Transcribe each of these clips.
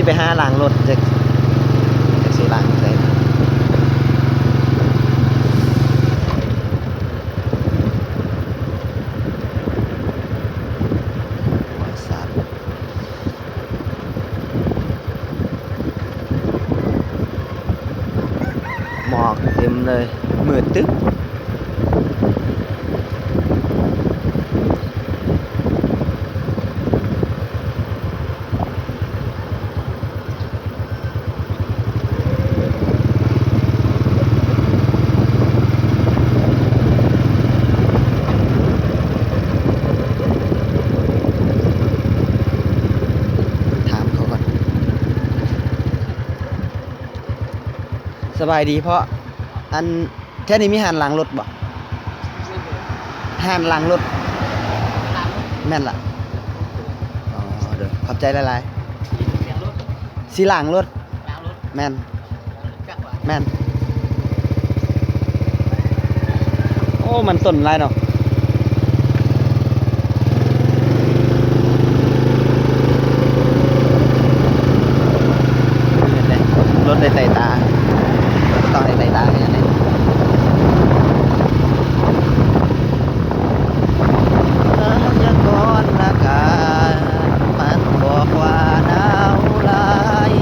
ไปหาล้างรถจากสีล้างใส่หมอกเต็มเลยมืดตึ๊บสบายดีเพราะอันแค่นี้มีหานล้างรถบ่หานล้างรถแม่นล่ะอ๋อเด้อขอบใจหลายๆสิล้างรถแม่นแม่นโอ้มันต้นไรเนาะรถได้ไต่ตาต้องได้ไต่ตาอย่างนี้จะก่อนละกันมันบอกว่าหนาวหลาย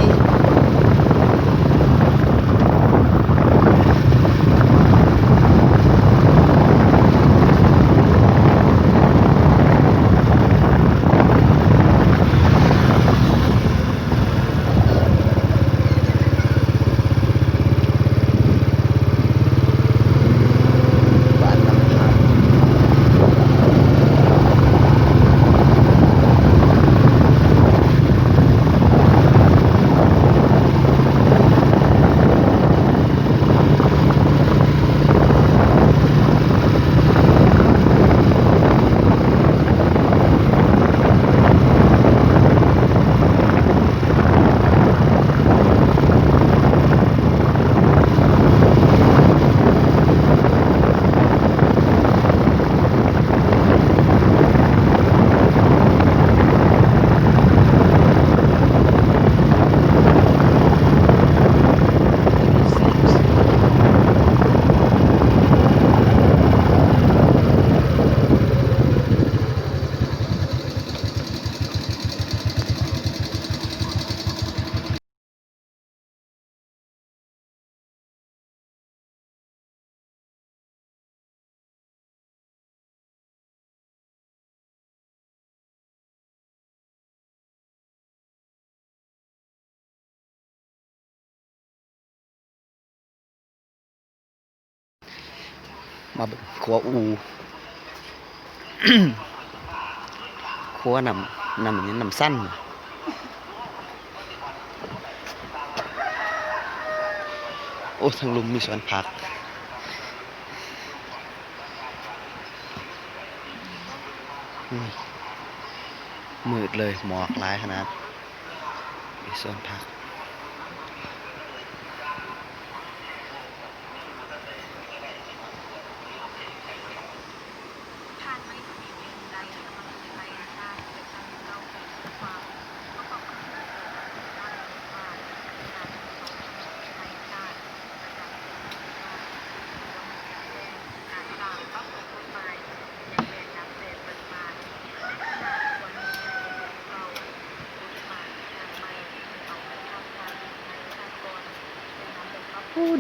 มาขัวอูขัวนำอย่างนี้นำสั้นโอ้ทางลุมมีสวนผักมืดเลยหมอกร้ายขนาดมีสวนผัก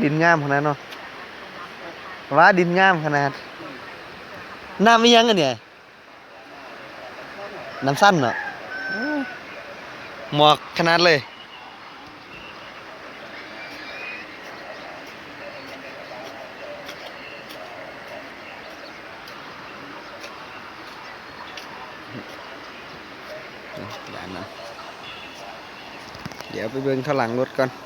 ดินงามขนาดเนาะว่าดินงามขนาดน้ำไม่ยั้งกันเนี่ยน้ำสั้นเนาะหมอกขนาดเลยเดี๋ยวไปเบิ่งข้างหลังรถก่อน